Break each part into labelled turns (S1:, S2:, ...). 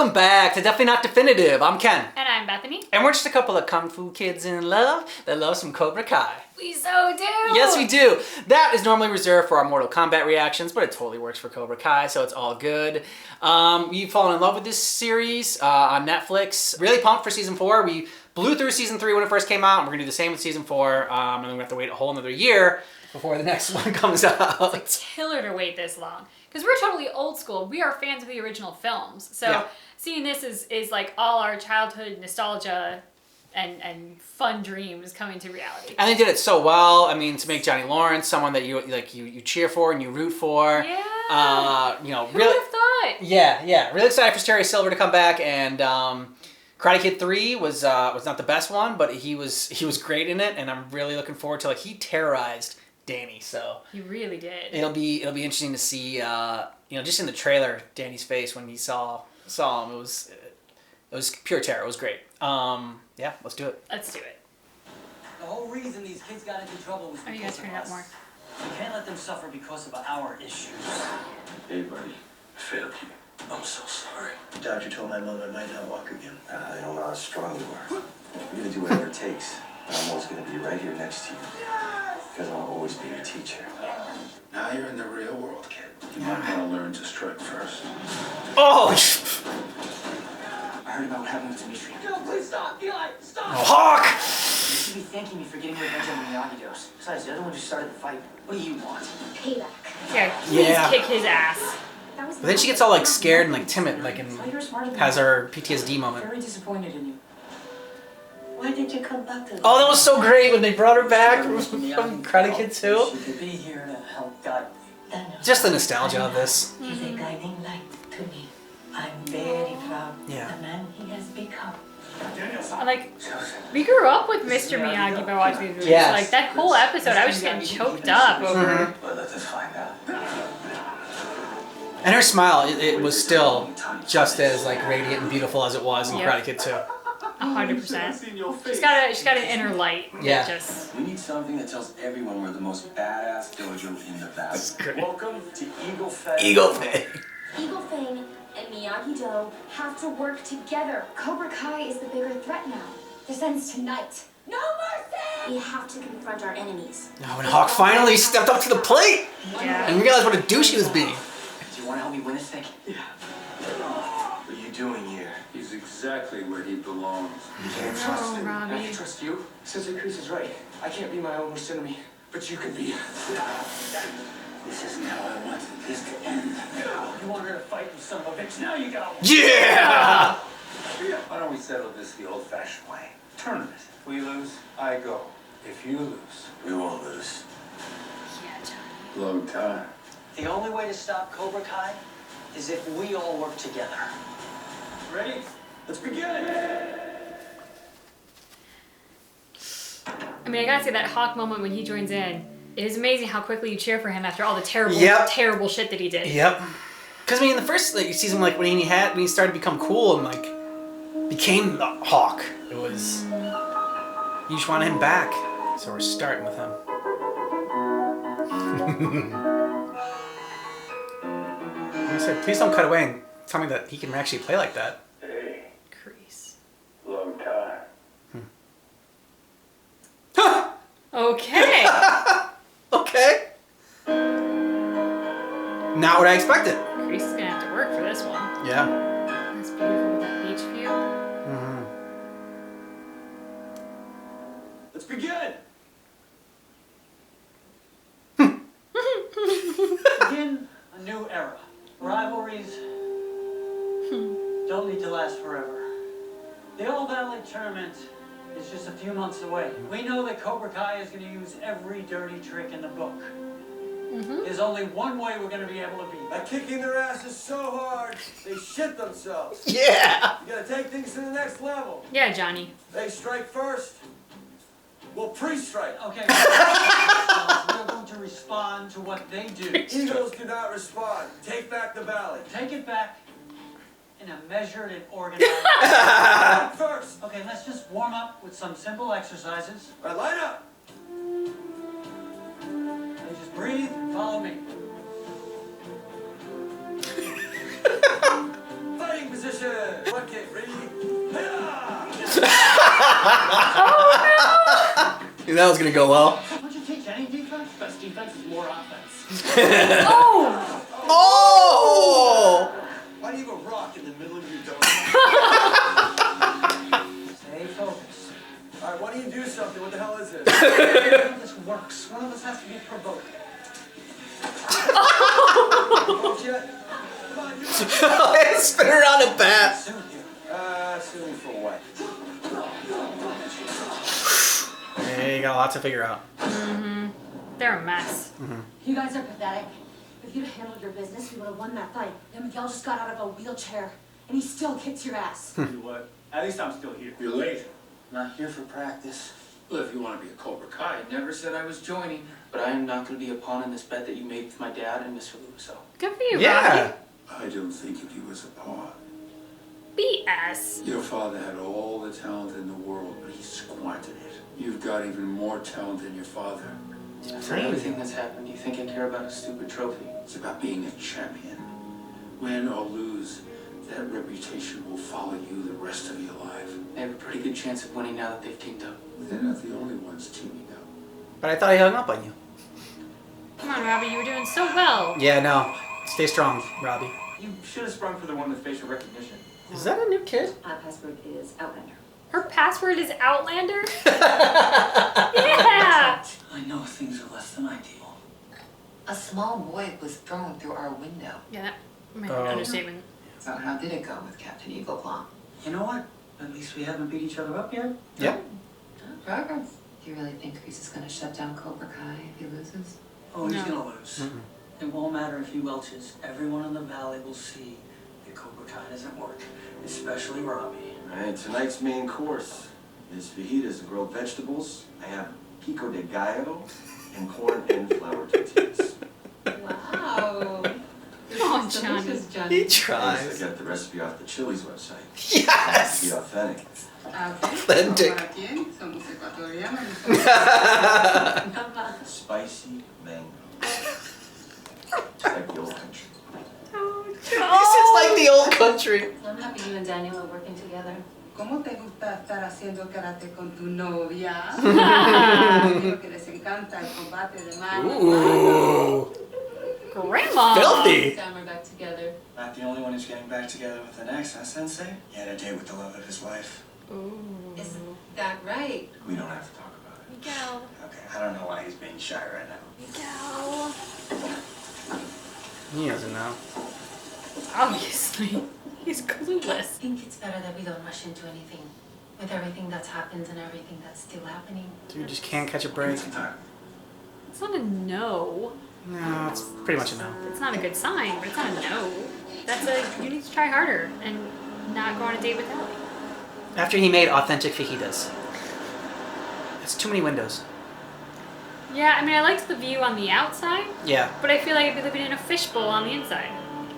S1: Welcome back to Definitely Not Definitive. I'm Ken.
S2: And I'm Bethany.
S1: And we're just a couple of kung fu kids in love that love some Cobra Kai.
S2: We so do!
S1: Yes, we do. That is normally reserved for our Mortal Kombat reactions, but it totally works for Cobra Kai, so it's all good. We've fallen in love with this series on Netflix. Really pumped for season 4. We blew through season 3 when it first came out, and we're gonna do the same with season 4, and then we have to wait a whole another year before the next one comes out.
S2: It's a killer to wait this long. Because we're totally old school. We are fans of the original films. So seeing this is like all our childhood nostalgia and fun dreams coming to reality.
S1: And they did it so well. I mean, to make Johnny Lawrence someone that you cheer for and you root for.
S2: Yeah.
S1: You know,
S2: Who
S1: really.
S2: would have thought?
S1: Yeah. Really excited for Terry Silver to come back, and Karate Kid 3 was not the best one, but he was great in it, and I'm really looking forward to he terrorized Danny. So
S2: He really did.
S1: it'll be interesting to see just in the trailer Danny's face when he saw him. It was pure terror. It was great. Yeah, let's do it.
S2: Let's do it.
S3: The whole reason these kids got into trouble was
S2: Oh, you
S3: because
S2: guys
S3: of
S2: turn it up
S3: us.
S2: more.
S3: We can't let them suffer because of our issues.
S4: Hey, buddy. I failed you. I'm so sorry.
S5: The doctor told my mom I might not walk again. I don't know how strong you are. You're gonna do whatever it takes. I'm always gonna be right here next to you. Because I'll always be your teacher.
S4: Now you're in the real world, kid. You might want to learn to strike first.
S1: Oh,
S3: I heard about what happened with Dimitri. No, please stop! Eli, stop!
S1: Hawk!
S3: You should be thanking me for getting revenge on the Miyagi dojos. Besides, the other one just started the fight. What do you want?
S6: Payback.
S2: Yeah, please
S1: Yeah.
S2: kick his ass.
S6: That was
S1: But then she gets all scared and timid, and
S3: You're smarter than
S1: has
S3: me.
S1: her PTSD moment.
S3: Very disappointed in you.
S6: Why did you come back to
S1: Oh, that was so great when they brought her back from Karate Kid 2.
S3: She could be here to help guide me.
S1: Just the nostalgia of this.
S6: He's a guiding light to me. I'm very proud
S1: Yeah.
S6: of the man he has become.
S2: We grew up with Mr. Miyagi by watching these movies.
S1: Yes.
S2: Like, that whole episode, I was just getting choked up over.
S5: But let us find out.
S1: And her smile, it was still just as radiant and beautiful as it was in
S2: Yeah.
S1: Karate Kid 2.
S2: 100%. She's got an inner light. that
S1: Yeah.
S2: Just,
S5: We need something that tells everyone we're the most badass dojo in the valley.
S1: Great.
S3: Welcome to Eagle Fest.
S1: Eagle Fang.
S6: Eagle Fang and Miyagi-Do have to work together. Cobra Kai is the bigger threat now. This ends tonight. No mercy! We have to confront our enemies.
S1: When Hawk finally stepped up to the plate
S2: yeah.
S1: and realized what a douche he was being.
S3: Do you want to help me win this thing? Yeah.
S5: What are you doing here?
S4: He's exactly where he belongs.
S5: You can't trust
S2: Oh,
S5: him.
S3: I
S2: Robby.
S3: can trust you. Sensei Cruz is right. I can't be my own worst enemy, but you can be.
S5: This isn't how I wanted this to end.
S3: You want her to fight, you son of a bitch. Now you got one.
S1: Yeah!
S4: Why don't we settle this the old-fashioned way? Tournament. If we lose, I go. If you lose,
S5: We won't lose.
S2: Yeah, Johnny.
S4: long time.
S3: The only way to stop Cobra Kai is if we all work together. Ready? Let's begin.
S2: I mean, I gotta say that Hawk moment when he joins in, it is amazing how quickly you cheer for him after all the terrible,
S1: Yep.
S2: terrible shit that he did.
S1: Yep. Because, in the first season, when he started to become cool and, became the Hawk, it was... You just wanted him back. So we're starting with him. I said, please don't cut away and tell me that he can actually play like that.
S4: Hey,
S2: Crease.
S4: long time.
S2: Okay.
S1: Okay. Not what I expected.
S2: Crease is gonna have to work for this one.
S1: Yeah.
S2: That's beautiful with that beach view.
S1: Mm-hmm.
S3: Let's begin. Begin a new era. Rivalries don't need to last forever. The All Valley tournament is just a few months away. We know that Cobra Kai is going to use every dirty trick in the book. There's only one way we're going to be able to beat them.
S7: By kicking their asses so hard, they shit themselves.
S1: Yeah.
S7: You gotta take things to the next level.
S2: Yeah, Johnny.
S7: They strike first, we'll pre-strike.
S3: Okay. We're going to respond to what they do.
S7: Eagles do not respond. Take back the valley.
S3: Take it back in a measured and organized
S7: Strike first.
S3: Okay, let's just warm up with some simple exercises.
S7: All right, line up.
S3: Okay, just breathe and follow me.
S7: Fighting position. position. Front kick, ready?
S1: That was gonna go well.
S3: Don't you teach any defense? Best defense is more offense.
S2: Oh!
S1: Oh!
S7: Why do you have a rock in the middle of your dojo?
S3: Stay focused.
S7: All right, why don't you do something? What the hell is this?
S3: None of this works. One of us has to be provoked.
S7: Don't yet? Come on, you
S1: Spin around a bat.
S3: Soon here.
S7: Suing for what?
S1: Hey, you got a lot to figure out.
S2: They're a mess.
S6: You guys are pathetic. If you'd handled your business, we would have won that fight. And Miguel just got out of a wheelchair, and he still kicked your ass.
S3: You what? At least I'm still here.
S4: You're late. Not here for practice. Well, if you want to be a Cobra Kai,
S8: I never said I was joining, but I am not going to be a pawn in this bet that you made with my dad and Mr. Luso.
S2: Good for you,
S1: Yeah.
S2: Robby.
S4: I don't think of you as a pawn.
S2: BS.
S4: Your father had all the talent in the world, but he squandered it. You've got even more talent than your father.
S8: For everything that's happened, do you think I care about a stupid trophy?
S4: It's about being a champion. Win or lose, that reputation will follow you the rest of your life.
S8: They have a pretty good chance of winning now that they've teamed up.
S4: They're not the only ones teaming up.
S1: But I thought he hung up on you.
S2: Come on, Robby, you were doing so well.
S1: Yeah, no. Stay strong, Robby.
S8: You should have sprung for the one with facial recognition.
S1: Is that a new kid?
S6: Our password is Outlander.
S2: Her password is Outlander? Yeah!
S3: I know things are less than ideal.
S9: A small boy was thrown through our window.
S2: Yeah, that might be an understatement.
S9: So how did it go with Captain Eagle Claw?
S3: You know what? At least we haven't beat each other up yet.
S1: Yep.
S9: Progress. Do you really think Chris is going to shut down Cobra Kai if he loses?
S3: Oh, he's
S2: No.
S3: gonna lose. It won't matter if he welches. Everyone in the valley will see that Cobra Kai doesn't work, especially Robby.
S5: All right, tonight's main course is fajitas and grilled vegetables. I have pico de gallo and corn and flour tortillas.
S9: Wow.
S2: Oh, Johnny.
S9: Delicious,
S1: He
S9: Johnny.
S5: I
S1: tries.
S5: got the recipe off the Chili's website.
S1: Yes!
S5: Be authentic.
S1: Authentic.
S5: Spicy mango. It's like the old country.
S1: This is like the old country.
S6: I'm happy you and Daniel are working together.
S10: ¿Cómo te gusta estar haciendo karate con tu novia? Creo que les encanta el combate de manos.
S1: Ooh.
S2: Grandma!
S1: Filthy.
S6: Time we're back together.
S3: Not the only one who's getting back together with an ex, huh, Sensei? He had a date with the love of his life.
S9: Is that right?
S5: We don't have to talk about it.
S2: Miguel.
S3: Okay, I don't know why he's being shy right now.
S2: Miguel.
S1: He doesn't know.
S2: Obviously. He's
S6: I
S2: clueless.
S6: think it's better that we don't rush into anything. With everything that's happened and everything that's still happening.
S1: Dude just can't catch a break.
S5: Some time.
S2: It's not a no.
S1: No, it's pretty much a no.
S2: It's not a good sign, but it's not a no. That's a, you need to try harder and not go on a date with Ellie.
S1: After he made authentic fajitas. That's too many windows.
S2: Yeah, I mean, I liked the view on the outside,
S1: Yeah.
S2: but I feel like I'd be living in a fishbowl on the inside.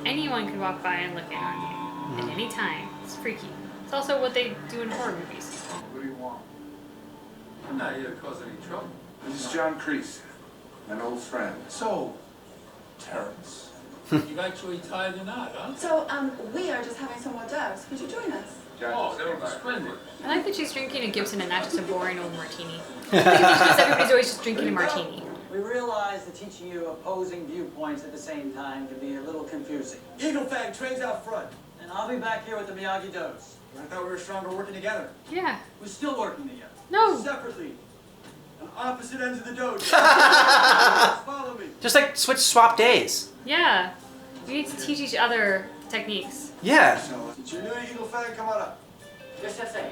S2: Anyone could walk by and look in on you at any time. It's freaky. It's also what they do in horror movies.
S4: What do you want? I'm not here to cause any trouble. This is John Kreese, an old friend. So, Terrence.
S7: You actually tied the knot, huh?
S10: So, we are just having some hors d'oeuvres. Would you join us?
S4: Oh, that would be splendid.
S2: I like that she's drinking a Gibson and not just a boring old martini. I think it's because everybody's always just drinking a martini.
S3: We realize that teaching you opposing viewpoints at the same time can be a little confusing.
S7: Eagle Fang trains out front.
S3: And I'll be back here with the Miyagi-Dos.
S7: I thought we were stronger working together.
S2: Yeah.
S3: We're still working together.
S2: No.
S7: Separately. On opposite ends of the dojo. Follow me.
S1: Just like swap days.
S2: Yeah. You need to teach each other techniques.
S1: Yeah.
S7: So, since you're new to Eagle Fang, come on up.
S3: Yes, Sensei.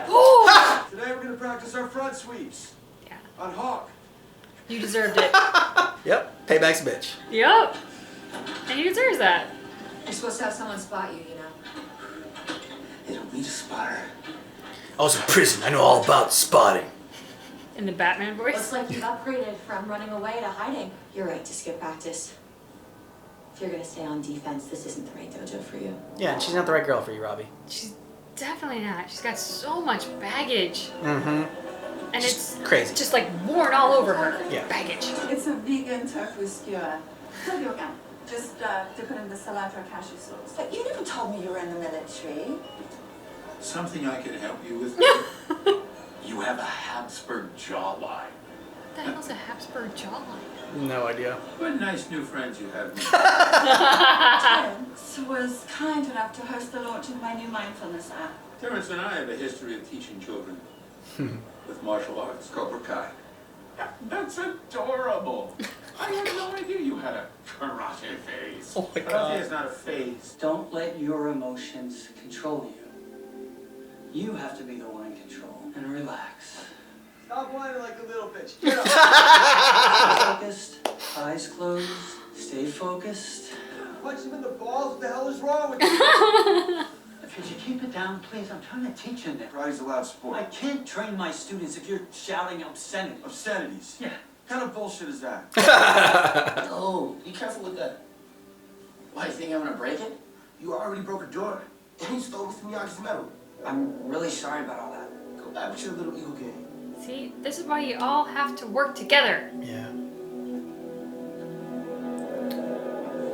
S2: Oh!
S7: Today we're going to practice our front sweeps.
S2: Yeah.
S7: On Hawk.
S2: You deserved it.
S1: Yep. Payback's a bitch.
S2: Yup. And he deserves that.
S6: You're supposed to have someone spot you, you know.
S8: They don't need a spotter.
S1: I was in prison. I know all about spotting.
S2: In the Batman voice.
S6: Looks like you've upgraded from running away to hiding. You're right to skip practice. If you're gonna stay on defense, this isn't the right dojo for you.
S1: Yeah, and she's not the right girl for you, Robby.
S2: She's definitely not. She's got so much baggage.
S1: Mm-hmm.
S2: And
S1: Just
S2: it's
S1: crazy.
S2: just like worn all over her.
S1: Yeah.
S2: Baggage.
S10: It's a vegan tofu skewer.
S11: Just dipping in the cilantro cashew sauce. But you never told me you were in the military.
S4: Something I can help you with? You have a Habsburg jawline.
S2: What the hell's a Habsburg jawline?
S1: No idea.
S4: What nice new friends you have.
S11: Terrence was kind enough to host the launch of my new mindfulness app.
S4: Terrence and I have a history of teaching children with martial arts.
S5: Cobra Kai.
S4: That's adorable. I had no idea you had a karate phase.
S1: Oh my
S4: Karate
S1: God.
S4: is not a phase.
S3: Don't let your emotions control you. You have to be the one in control and relax.
S7: Stop whining like a little bitch.
S3: Stay focused, eyes closed, stay focused.
S7: Punch him in the balls. What the hell is wrong with you?
S3: Could you keep it down, please? I'm trying to teach you this.
S5: Karate's a loud sport.
S3: I can't train my students if you're shouting obscenities.
S5: Obscenities?
S3: Yeah.
S5: What kind of bullshit is that?
S8: Oh, be careful with that. Why, you think I'm gonna break it?
S5: You already broke a door. And you stole Mr. Miyagi's medal.
S3: I'm really sorry about all that.
S5: Go back with your little ego game.
S2: See, this is why you all have to work together.
S1: Yeah.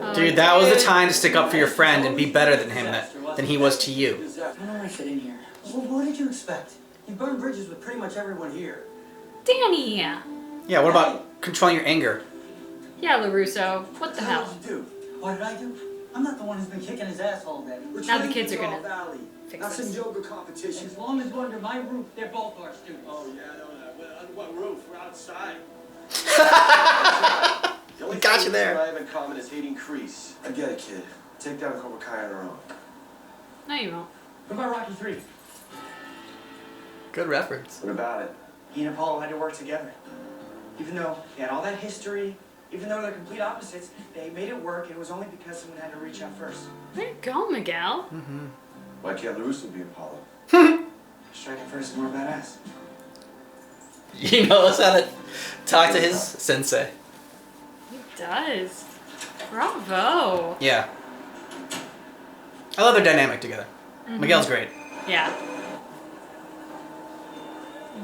S2: Oh,
S1: Dude, that was the time to stick up for your friend and be better than him than he was to you.
S3: I don't want to fit in here. Well, what did you expect? You burned bridges with pretty much everyone here.
S2: Danny!
S1: Yeah, what about controlling your anger?
S2: Yeah, LaRusso. What the hell?
S3: What did you do? What did I do? I'm not the one who's been kicking his ass all day.
S7: We're
S2: Now the
S7: training
S2: kids are
S7: for
S2: gonna
S7: Valley.
S2: fix
S7: Not some
S2: this.
S7: yoga competition.
S3: As long as we're under my roof, they're both our students.
S7: Oh, yeah, I know that. Well, under what roof? We're outside.
S5: The only
S1: Got
S5: thing
S1: you there.
S5: I have in common is hating Kreese. I get it, kid. Take down Cobra Kai on her own.
S2: No, you won't.
S3: What about Rocky 3?
S1: Good reference.
S5: What about it?
S12: He and Apollo had to work together. Even though they had all that history, even though they're complete opposites, they made it work, and it was only because someone had to reach out first.
S2: Way to go, Miguel.
S5: Why can't LaRusso be Apollo?
S12: Striking first is more badass.
S1: He knows how to talk to his sensei.
S2: He does. Bravo.
S1: Yeah. I love their dynamic together. Miguel's great.
S2: Yeah.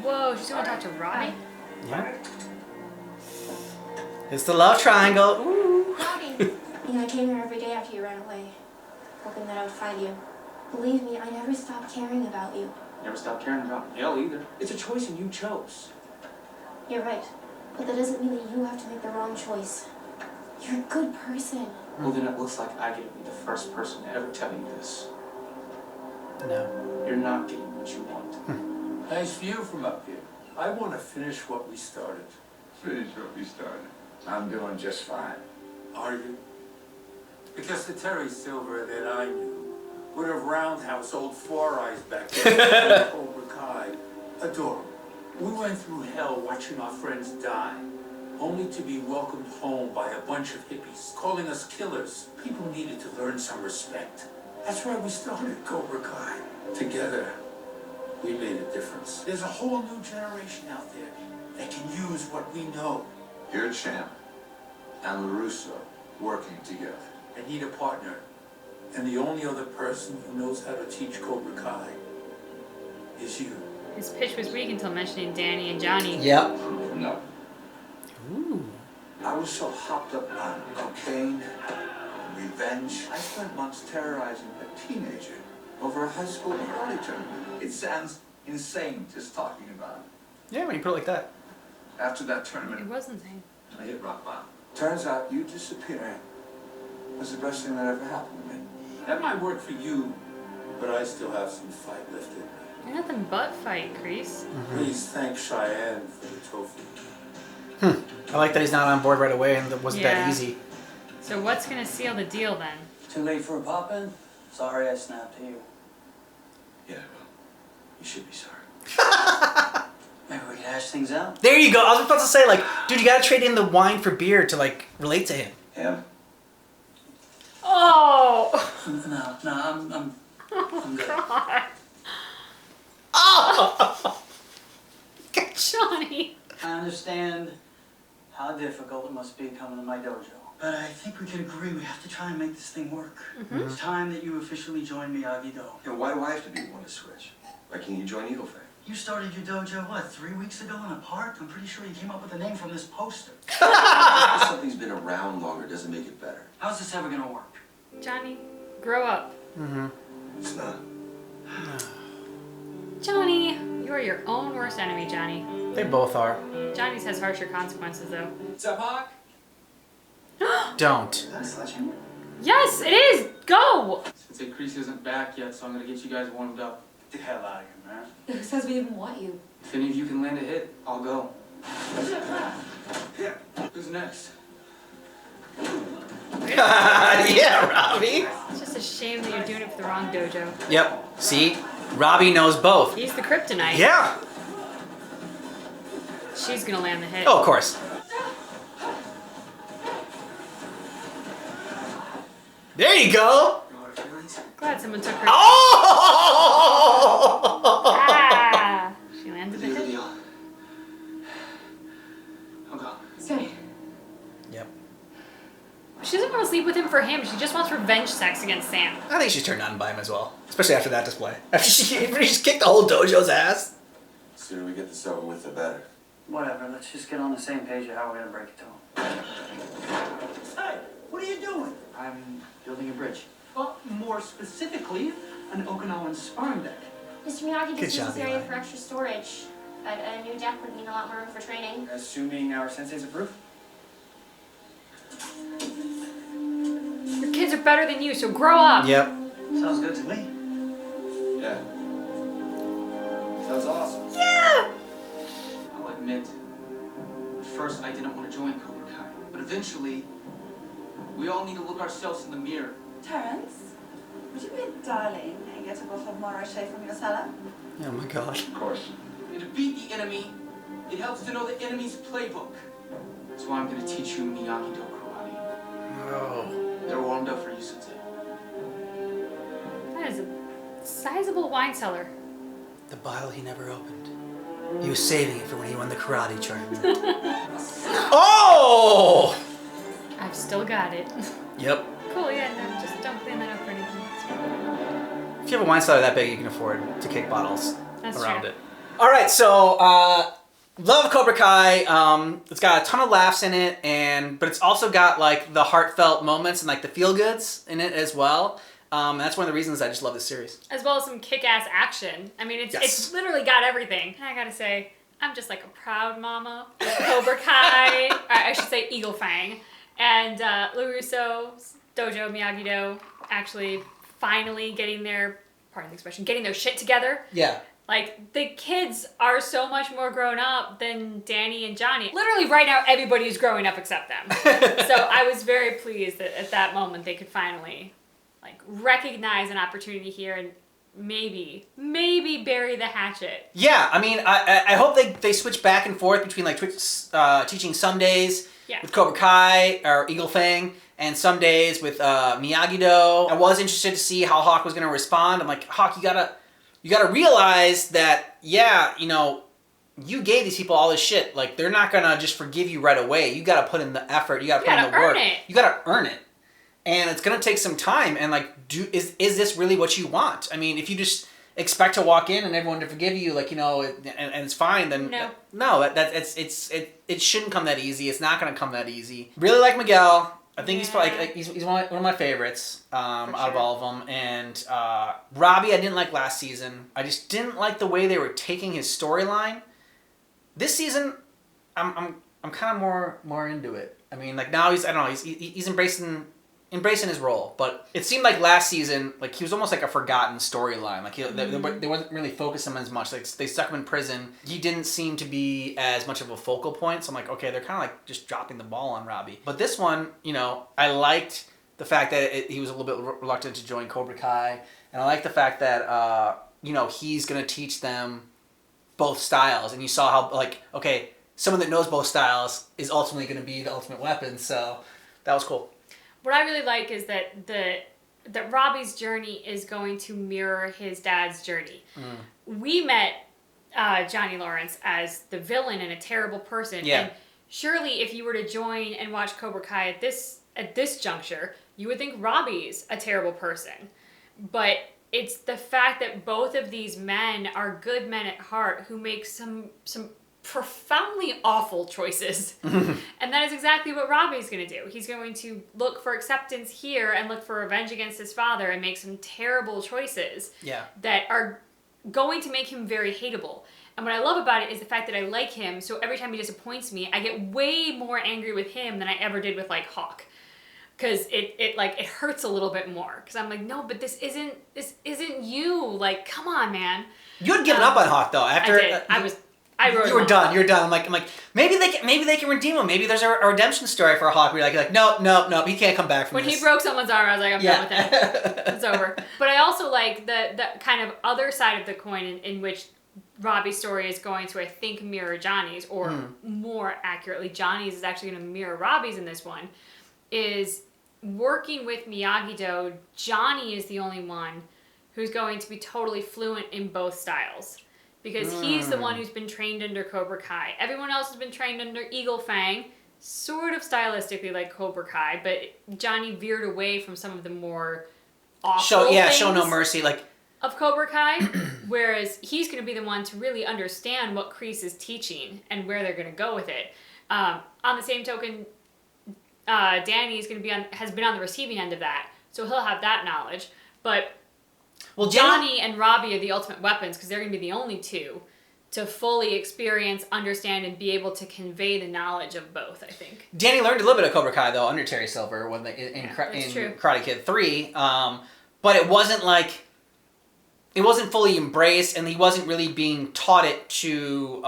S2: Whoa, she's gonna talk to Robby?
S1: Yeah. It's the love triangle. Ooh.
S6: Robby! You know, I came here every day after you ran away, hoping that I would find you. Believe me, I never stopped caring about you.
S8: Never stop caring about hell either.
S12: It's a choice, and you chose.
S6: You're right, but that doesn't mean that you have to make the wrong choice. You're a good person.
S8: Well, then it looks like I get to be the first person to ever tell you this.
S1: No.
S8: You're not getting what you want.
S4: Nice view from up here. I want to finish what we started.
S5: Finish what we started. I'm doing just fine.
S4: Are you? Because the Terry Silver that I knew would have roundhouse old Four Eyes back then in Cobra Kai. Adorable. We went through hell watching our friends die, only to be welcomed home by a bunch of hippies calling us killers. People needed to learn some respect. That's why we started Cobra Kai. Together, we made a difference. There's a whole new generation out there that can use what we know.
S5: You're a champ. And LaRusso working together.
S4: I need a partner. And the only other person who knows how to teach Cobra Kai is you.
S2: His pitch was weak until mentioning Danny and Johnny.
S1: Yep.
S5: No.
S1: Ooh.
S5: I was so hopped up on cocaine, revenge. I spent months terrorizing a teenager over a high school karate tournament. It sounds insane just talking about it.
S1: Yeah, when you put it like that.
S5: After that
S2: It
S5: tournament,
S2: was insane.
S5: I hit rock bottom. Turns out you disappearing was the best thing that ever happened to me.
S4: That might work for you, but I still have some fight left in me.
S2: You're nothing but fight, Kreese.
S4: Please thank Cheyenne for the trophy.
S1: I like that he's not on board right away and it wasn't that easy.
S2: So what's gonna seal the deal then?
S3: Too late for a pop-in? Sorry I snapped at you.
S5: Yeah, well, you should be sorry.
S3: Maybe we can hash things out.
S1: There you go. I was about to say, like, dude, you gotta trade in the wine for beer to, like, relate to him.
S5: Him?
S2: Oh!
S3: No, I'm good.
S2: God.
S1: Oh!
S2: Johnny.
S3: I understand how difficult it must be coming to my dojo. But I think we can agree we have to try and make this thing work. It's time that you officially join Miyagi-Do.
S5: Yeah, why do I have to be the one to switch? Why can't you join Eagle Fang?
S3: You started your dojo, what, 3 weeks ago in a park? I'm pretty sure you came up with the name from this poster.
S13: Just something's been around longer doesn't make it better.
S3: How's this ever gonna work?
S2: Johnny, grow up.
S13: It's not.
S2: Johnny, you are your own worst enemy, Johnny.
S1: They both are.
S2: Johnny's has harsher consequences, though.
S8: What's up, Hawk?
S1: Don't.
S12: Is that a sledgehammer?
S2: Yes, it is! Go!
S8: Sensei Kreese isn't back yet, so I'm gonna get you guys warmed up.
S3: Get the hell out of here, man.
S11: Who says we even want you?
S8: If any of you can land a hit, I'll go. Who's next?
S1: Yeah, Robby.
S2: It's just a shame that you're doing it for the wrong dojo.
S1: Yep. See? Robby knows both.
S2: He's the kryptonite.
S1: Yeah.
S2: She's gonna land the hit.
S1: Oh, of course. There you go.
S2: Glad someone took her.
S1: Oh!
S2: Ah! She landed the
S8: Here's the
S2: hit.
S8: deal. I'll go.
S11: Stay.
S1: Yep.
S2: She doesn't want to sleep with him for him. She just wants revenge sex against Sam.
S1: I think she's turned on by him as well. Especially after that display. After she just kicked the whole dojo's ass.
S13: The sooner we get this over with, the better.
S3: Whatever, let's just get on the same page of how we're gonna break it to him. Hey, what are you doing?
S12: I'm building a bridge.
S3: Well, more specifically, an Okinawan sparring deck.
S6: Mr. Miyagi
S1: Good
S6: just
S1: job,
S6: uses this area
S1: Eli.
S6: for extra storage. But a new deck would mean a lot more room for training.
S12: Assuming our senseis approve.
S2: Your kids are better than you, so grow up.
S1: Yep.
S3: Sounds good to me.
S13: Yeah. Sounds awesome.
S2: Yeah!
S8: I'll admit, at first I didn't want to join Cobra Kai, but eventually, we all need to look ourselves in the mirror.
S11: Terrence, would you be a darling and get a bottle of Montrachet from your cellar?
S1: Oh my gosh.
S13: Of course.
S8: And to beat the enemy, it helps to know the enemy's playbook. That's why I'm going to teach you Miyagi-Do karate.
S1: Oh.
S8: They're warmed up for you, Sensei.
S2: That is a sizable wine cellar.
S1: The bottle he never opened. He was saving it for when he won the karate tournament. Oh!
S2: I've still got it.
S1: Yep.
S2: Cool, yeah, no, just don't clean that up or anything.
S1: If you have a wine cellar that big, you can afford to kick bottles
S2: That's
S1: around
S2: true.
S1: it. All right, so love Cobra Kai. It's got a ton of laughs in it, but it's also got like the heartfelt moments and like the feel goods in it as well. That's one of the reasons I just love this series.
S2: As well as some kick-ass action. I mean, it's
S1: Yes.
S2: literally got everything. And I gotta say, I'm just like a proud mama with Cobra Kai, or I should say Eagle Fang, and LaRusso's Dojo Miyagi-Do actually finally getting their, pardon the expression, getting their shit together.
S1: Yeah.
S2: Like, the kids are so much more grown up than Danny and Johnny. Literally right now, everybody is growing up except them. So I was very pleased that at that moment they could finally like recognize an opportunity here and maybe bury the hatchet.
S1: Yeah, I mean, I hope they switch back and forth between like teaching some days with Cobra Kai or Eagle Fang and some days with Miyagi-Do. I was interested to see how Hawk was going to respond. I'm like, Hawk, you gotta realize that, yeah, you know, you gave these people all this shit. Like, they're not gonna just forgive you right away. You gotta put in the effort. You gotta put in the work. You gotta earn it. And it's gonna take some time. And like, is this really what you want? I mean, if you just expect to walk in and everyone to forgive you, like, you know, and it's fine, then it shouldn't come that easy. It's not gonna come that easy. Really like Miguel. I think he's probably he's one of my favorites out of all of them. And Robby, I didn't like last season. I just didn't like the way they were taking his storyline. This season, I'm kind of more into it. I mean, like now he's embracing his role. But it seemed like last season, like he was almost like a forgotten storyline. Like they wasn't really focusing on him as much. Like they stuck him in prison. He didn't seem to be as much of a focal point. So I'm like, okay, they're kind of like just dropping the ball on Robby. But this one, you know, I liked the fact that he was a little bit reluctant to join Cobra Kai, and I like the fact that you know, he's gonna teach them both styles. And you saw how, like, okay, someone that knows both styles is ultimately gonna be the ultimate weapon. So that was cool.
S2: What I really like is that that Robby's journey is going to mirror his dad's journey. We met Johnny Lawrence as the villain and a terrible person.
S1: Yeah.
S2: And surely if you were to join and watch Cobra Kai at this juncture, you would think Robby's a terrible person. But it's the fact that both of these men are good men at heart who make some profoundly awful choices. And that is exactly what Robby's going to do. He's going to look for acceptance here and look for revenge against his father and make some terrible choices that are going to make him very hateable. And what I love about it is the fact that I like him, so every time he disappoints me, I get way more angry with him than I ever did with, like, Hawk. Because it hurts a little bit more. Because I'm like, no, but this isn't you. Like, come on, man.
S1: You had given up on Hawk, though. After
S2: I did. I wrote.
S1: You were done. You're done. I'm like, maybe they can redeem him. Maybe there's a redemption story for Hawk. Where you're like, nope, he can't come back from
S2: when
S1: this.
S2: He broke someone's arm, I was like, I'm done with it. It's over. But I also like the kind of other side of the coin in which Robby's story is going to, I think, mirror Johnny's, or more accurately, Johnny's is actually going to mirror Robby's in this one. Is working with Miyagi-Do, Johnny is the only one who's going to be totally fluent in both styles. Because he's the one who's been trained under Cobra Kai. Everyone else has been trained under Eagle Fang, sort of stylistically like Cobra Kai, but Johnny veered away from some of the more awful things
S1: show no mercy, like
S2: of Cobra Kai, whereas he's going to be the one to really understand what Kreese is teaching and where they're going to go with it. On the same token, Danny is going to has been on the receiving end of that, so he'll have that knowledge. But Johnny and Robby are the ultimate weapons because they're going to be the only two to fully experience, understand, and be able to convey the knowledge of both, I think.
S1: Danny learned a little bit of Cobra Kai, though, under Terry Silver in Karate Kid 3. But it wasn't fully embraced, and he wasn't really being taught it to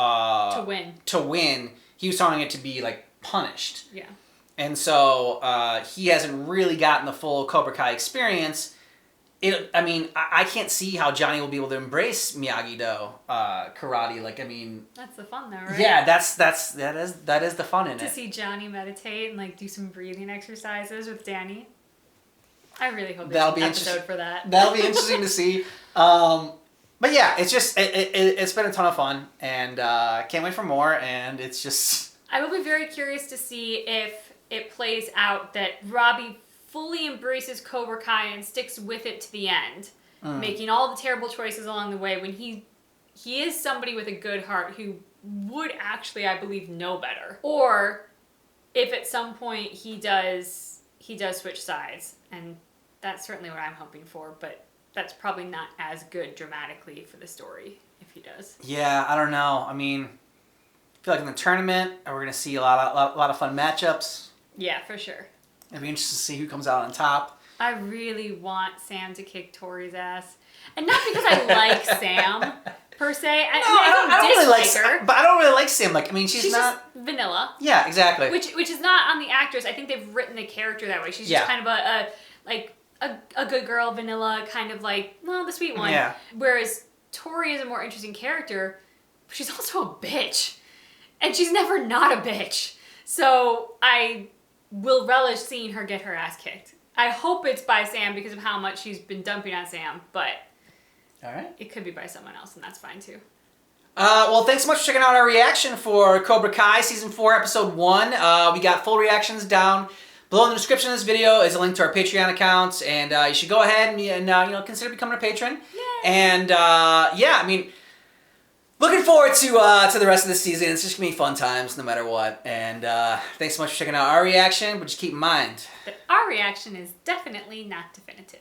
S2: win.
S1: To win. He was taught it to be, like, punished.
S2: Yeah.
S1: And so he hasn't really gotten the full Cobra Kai experience. I can't see how Johnny will be able to embrace Miyagi-Do karate. Like, I mean,
S2: that's the fun, though, right?
S1: Yeah, that is the fun in it.
S2: To see Johnny meditate and like do some breathing exercises with Danny. I really hope there's an episode for that.
S1: That'll be interesting to see. But yeah, it's just it's been a ton of fun, and can't wait for more. And it's just
S2: I will be very curious to see if it plays out that Robby fully embraces Cobra Kai and sticks with it to the end, making all the terrible choices along the way when he is somebody with a good heart who would actually, I believe, know better. Or if at some point he does switch sides, and that's certainly what I'm hoping for, but that's probably not as good dramatically for the story if he does.
S1: Yeah, I don't know. I mean, I feel like in the tournament, we're going to see a lot of fun matchups.
S2: Yeah, for sure.
S1: It'd be interesting to see who comes out on top.
S2: I really want Sam to kick Tori's ass. And not because I like Sam, per se. I don't really like her.
S1: But I don't really like Sam. Like, I mean, she's not...
S2: just vanilla.
S1: Yeah, exactly.
S2: Which is not on the actress. I think they've written the character that way. She's just kind of a good girl, vanilla, kind of like, well, the sweet one.
S1: Yeah.
S2: Whereas Tori is a more interesting character, but she's also a bitch. And she's never not a bitch. So I will relish seeing her get her ass kicked. I hope it's by Sam because of how much she's been dumping on Sam, but
S1: all right,
S2: it could be by someone else, and that's fine too.
S1: Well, thanks so much for checking out our reaction for Cobra Kai Season 4, Episode 1. We got full reactions down below in the description of this video is a link to our Patreon accounts, and you should go ahead and consider becoming a patron.
S2: Yay.
S1: And I mean, looking forward to the rest of the season. It's just gonna be fun times no matter what. And thanks so much for checking out our reaction, but just keep in mind
S2: that our reaction is definitely not definitive.